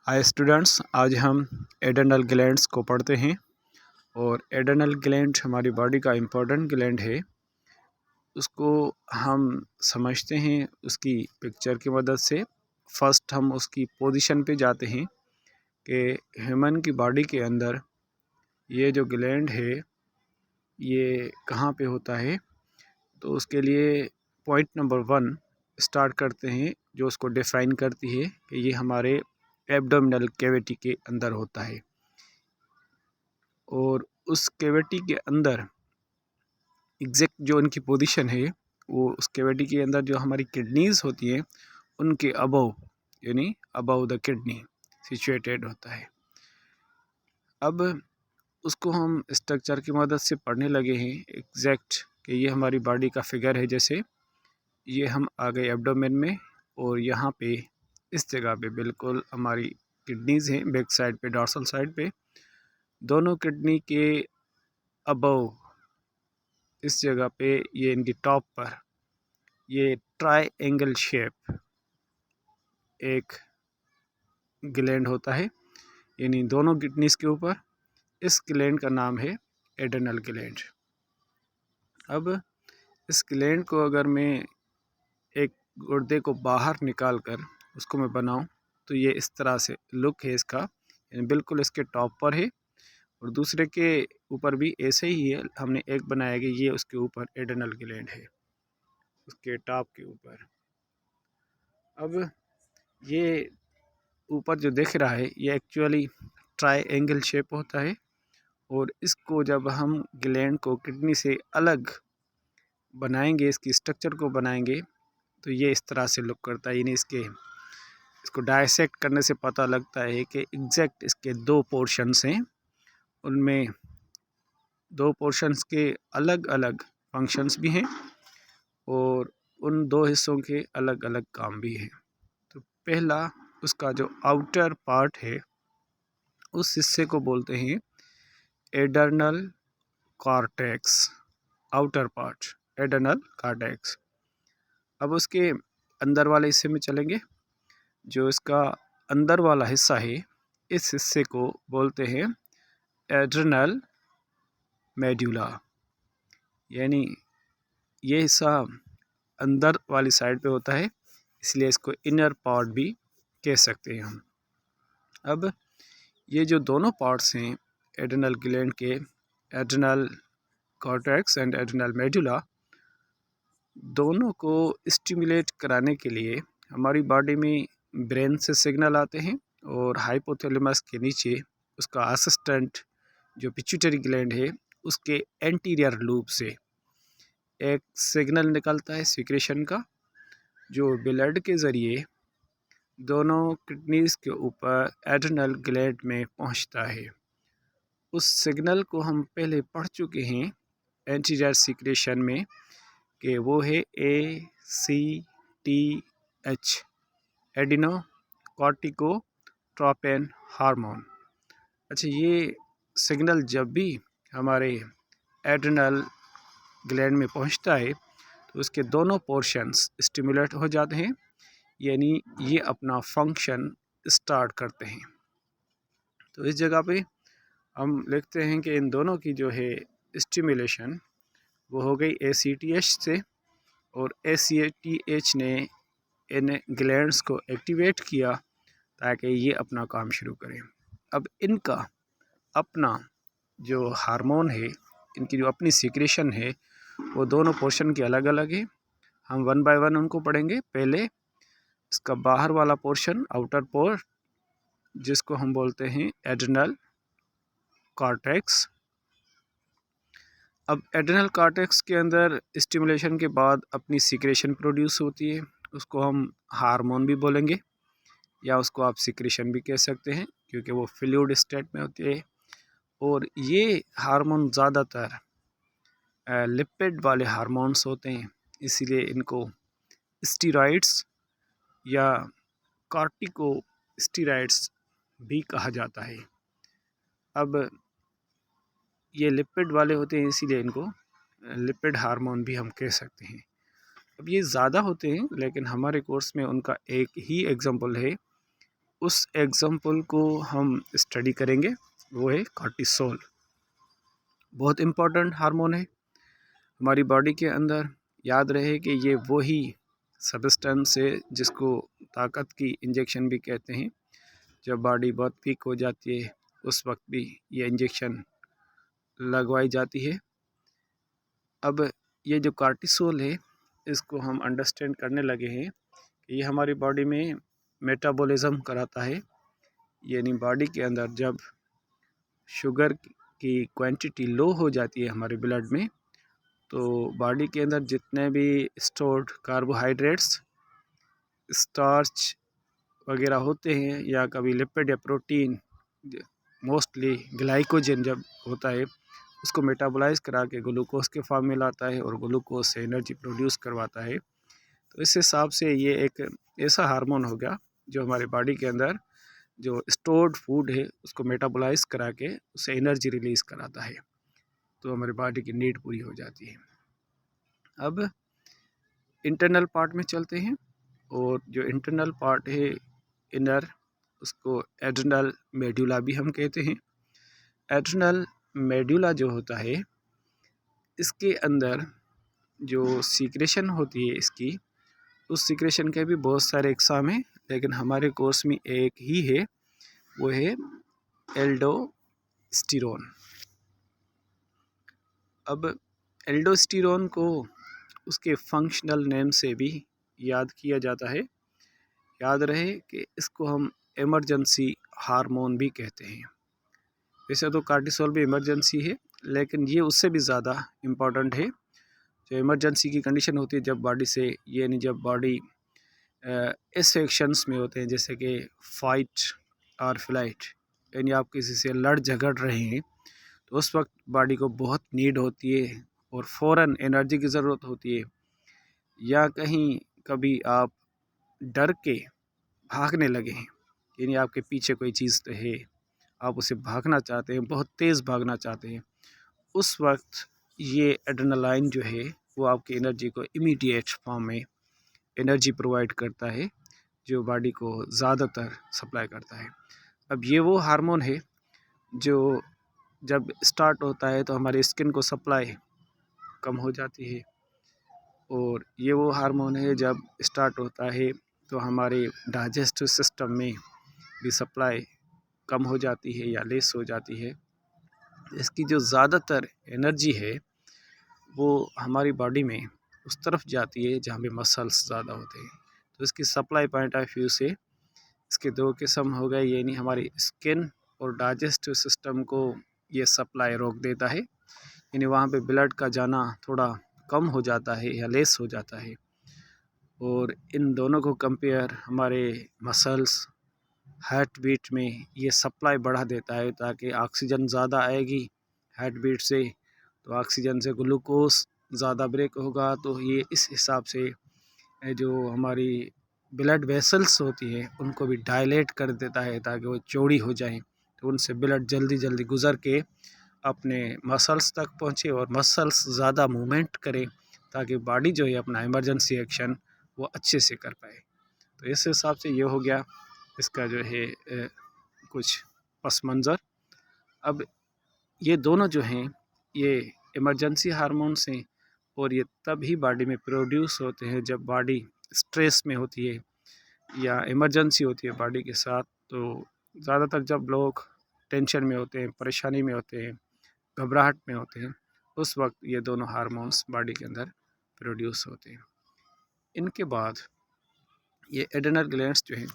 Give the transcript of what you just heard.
Hi students, आज हम adrenal glands को पढ़ते हैं। और एड्रेनल ग्लैंड हमारी बॉडी का इम्पोर्टेंट ग्लैंड है। उसको हम समझते हैं उसकी पिक्चर की मदद से। फर्स्ट हम उसकी पोजीशन पे जाते हैं कि ह्यूमन की बॉडी के अंदर ये जो ग्लैंड है ये कहाँ पे होता है। तो उसके लिए पॉइंट नंबर 1 स्टार्ट करते हैं, जो उसको डिफाइन करती है कि ये हमारे एब्डोमिनल कैविटी के अंदर होता है। और उस कैविटी के अंदर एग्जैक्ट जो उनकी पोजीशन है, वो उस कैविटी के अंदर जो हमारी किडनीज होती हैं उनके अबव, यानी अबव द किडनी सिचुएटेड होता है। अब उसको हम स्ट्रक्चर की मदद से पढ़ने लगे हैं एग्जैक्ट कि ये हमारी बॉडी का फिगर है। जैसे ये हम आ गए एब्डोमेन में, और यहाँ पे इस जगह पे बिल्कुल हमारी किडनीज हैं, बैक साइड पे, डॉर्सल साइड पे। दोनों किडनी के अबव इस जगह पे, ये इनकी टॉप पर, ये ट्राई शेप एक ग्लैंड होता है, यानी दोनों किडनीज के ऊपर। इस ग्लैंड का नाम है एड्रेनल ग्लैंड। अब इस ग्लैंड को अगर मैं एक गुर्दे को बाहर निकाल कर उसको मैं बनाऊं, तो ये इस तरह से लुक है इसका, यानी बिल्कुल इसके टॉप पर है। और दूसरे के ऊपर भी ऐसे ही है, हमने एक बनाया कि ये उसके ऊपर एड्रेनल ग्लैंड है, उसके टॉप के ऊपर। अब ये ऊपर जो दिख रहा है ये एक्चुअली ट्रायंगल शेप होता है। और इसको जब हम ग्लैंड को किडनी से अलग बनाएंगे, इसकी स्ट्रक्चर को बनाएंगे, तो ये इस तरह से लुक करता है। यानी इसको डायसेक्ट करने से पता लगता है कि एग्जैक्ट इसके 2 पोर्शंस हैं, उनमें 2 पोर्शंस के अलग अलग फंक्शंस भी हैं और उन 2 हिस्सों के अलग अलग काम भी हैं। तो पहला, उसका जो आउटर पार्ट है उस हिस्से को बोलते हैं adrenal cortex. Outer part adrenal cortex. अब उसके अंदर वाले हिस्से में चलेंगे। जो इसका अंदर वाला हिस्सा है, इस हिस्से को बोलते हैं एड्रेनल मेडुला। यानी ये हिस्सा अंदर वाली साइड पे होता है, इसलिए इसको इनर पार्ट भी कह सकते हैं हम। अब ये जो दोनों पार्ट्स हैं एड्रेनल ग्लैंड के, adrenal cortex and adrenal medulla, दोनों को स्टिमुलेट कराने के लिए हमारी बॉडी में ब्रेन से सिग्नल आते हैं, और हाइपोथैलेमस के नीचे उसका असिस्टेंट जो पिट्यूटरी ग्लैंड है, उसके एंटीरियर लूप से एक सिग्नल निकलता है सिक्रेशन का, जो ब्लड के ज़रिए दोनों किडनीज के ऊपर एड्रेनल ग्लैंड में पहुंचता है। उस सिग्नल को हम पहले पढ़ चुके हैं एंटीरियर सिक्रेशन में, कि वो है ACTH, एडिनो कॉर्टिकोट्रोपिन हार्मोन। अच्छा, ये सिग्नल जब भी हमारे एड्रेनल ग्लैंड में पहुंचता है, तो उसके दोनों पोर्शंस स्टिमुलेट हो जाते हैं, यानी ये अपना फंक्शन स्टार्ट करते हैं। तो इस जगह पे हम लिखते हैं कि इन दोनों की जो है स्टिमुलेशन वो हो गई ACTH से, और ACTH ने इन ग्लैंड्स को एक्टिवेट किया ताकि ये अपना काम शुरू करें। अब इनका अपना जो हार्मोन है, इनकी जो अपनी सिक्रेशन है, वो दोनों पोर्शन के अलग अलग है। हम 1 बाय 1 उनको पढ़ेंगे। पहले इसका बाहर वाला पोर्शन, आउटर पोर्ट, जिसको हम बोलते हैं एड्रेनल कॉर्टेक्स। अब एड्रेनल कॉर्टेक्स के अंदर स्टिमुलेशन के बाद अपनी सिक्रेशन प्रोड्यूस होती है, उसको हम हार्मोन भी बोलेंगे, या उसको आप सिक्रेशन भी कह सकते हैं, क्योंकि वो फ्लूइड स्टेट में होती है। और ये हार्मोन ज़्यादातर लिपिड वाले हार्मोन्स होते हैं, इसीलिए इनको स्टीरॉइड्स या कॉर्टिकोस्टीरॉइड्स भी कहा जाता है। अब ये लिपिड वाले होते हैं, इसीलिए इनको लिपिड हार्मोन भी हम कह सकते हैं। अब ये ज़्यादा होते हैं, लेकिन हमारे कोर्स में उनका एक ही एग्जाम्पल है, उस एग्जाम्पल को हम स्टडी करेंगे, वो है कॉर्टिसोल। बहुत इम्पोर्टेंट हार्मोन है हमारी बॉडी के अंदर। याद रहे कि ये वही सब्सटेंस है जिसको ताकत की इंजेक्शन भी कहते हैं। जब बॉडी बहुत वीक हो जाती है उस वक्त भी ये इंजेक्शन लगवाई जाती है। अब ये जो कॉर्टिसोल है इसको हम अंडरस्टैंड करने लगे हैं कि ये हमारी बॉडी में मेटाबॉलिज्म कराता है, यानी बॉडी के अंदर जब शुगर की क्वांटिटी लो हो जाती है हमारे ब्लड में, तो बॉडी के अंदर जितने भी स्टोर्ड कार्बोहाइड्रेट्स, स्टार्च वगैरह होते हैं, या कभी लिपिड या प्रोटीन, मोस्टली ग्लाइकोजन जब होता है, उसको मेटाबोलाइज करा के ग्लूकोज के फॉर्म में लाता है और ग्लूकोज से एनर्जी प्रोड्यूस करवाता है। तो इस हिसाब से ये एक ऐसा हार्मोन हो गया जो हमारे बॉडी के अंदर जो स्टोर्ड फूड है उसको मेटाबोलाइज करा के उससे एनर्जी रिलीज कराता है, तो हमारी बॉडी की नीड पूरी हो जाती है। अब इंटरनल पार्ट में चलते हैं, और जो इंटरनल पार्ट है इनर, उसको एड्रिनल मेड्यूला भी हम कहते हैं। एड्रिनल मेड्यूला जो होता है इसके अंदर जो सीक्रेशन होती है इसकी, उस सीक्रेशन के भी बहुत सारे एग्जाम हैं, लेकिन हमारे कोर्स में एक ही है, वो है एल्डोस्टेरोन। अब एल्डोस्टेरोन को उसके फंक्शनल नेम से भी याद किया जाता है। याद रहे कि इसको हम इमरजेंसी हार्मोन भी कहते हैं। वैसे तो कॉर्टिसोल भी इमरजेंसी है, लेकिन ये उससे भी ज़्यादा इम्पॉर्टेंट है। जो इमरजेंसी की कंडीशन होती है जब बॉडी से, यानी जब बॉडी ऐसे एक्शंस में होते हैं जैसे कि फाइट और फ्लाइट, यानी आप किसी से लड़ झगड़ रहे हैं, तो उस वक्त बॉडी को बहुत नीड होती है और फ़ौरन एनर्जी की ज़रूरत होती है। या कहीं कभी आप डर के भागने लगे हैं, यानी आपके पीछे कोई चीज़ तो है, आप उसे भागना चाहते हैं, बहुत तेज़ भागना चाहते हैं, उस वक्त ये एड्रेनालाइन जो है वो आपकी एनर्जी को इमीडिएट फॉर्म में एनर्जी प्रोवाइड करता है, जो बॉडी को ज़्यादातर सप्लाई करता है। अब ये वो हार्मोन है जो जब स्टार्ट होता है तो हमारी स्किन को सप्लाई कम हो जाती है, और ये वो हार्मोन है जब स्टार्ट होता है तो हमारे डाइजेस्टिव सिस्टम में भी सप्लाई कम हो जाती है या लेस हो जाती है। इसकी जो ज़्यादातर एनर्जी है वो हमारी बॉडी में उस तरफ जाती है जहाँ पे मसल्स ज़्यादा होते हैं। तो इसकी सप्लाई पॉइंट ऑफ व्यू से इसके दो किस्म हो गए, यानी हमारी स्किन और डाइजेस्टिव सिस्टम को ये सप्लाई रोक देता है, यानी वहाँ पे ब्लड का जाना थोड़ा कम हो जाता है या लेस हो जाता है। और इन दोनों को कंपेयर हमारे मसल्स हार्ट बीट में ये सप्लाई बढ़ा देता है, ताकि ऑक्सीजन ज़्यादा आएगी हार्ट बीट से, तो ऑक्सीजन से ग्लूकोज ज़्यादा ब्रेक होगा, तो ये इस हिसाब से जो हमारी ब्लड वेसल्स होती हैं उनको भी डायलेट कर देता है ताकि वो चौड़ी हो जाएं, तो उनसे ब्लड जल्दी जल्दी गुज़र के अपने मसल्स तक पहुँचे और मसल्स ज़्यादा मूवमेंट करें, ताकि बॉडी जो है अपना इमरजेंसी एक्शन वो अच्छे से कर पाए। तो इस हिसाब से ये हो गया इसका जो है कुछ पस मंज़र। अब ये दोनों जो हैं ये इमरजेंसी हार्मोन्स हैं, और ये तभी बॉडी में प्रोड्यूस होते हैं जब बॉडी स्ट्रेस में होती है या इमरजेंसी होती है बॉडी के साथ। तो ज़्यादातर जब लोग टेंशन में होते हैं, परेशानी में होते हैं, घबराहट में होते हैं, उस वक्त ये दोनों हार्मोन्स बॉडी के अंदर प्रोड्यूस होते हैं। इनके बाद ये एड्रेनल ग्लैंड्स जो हैं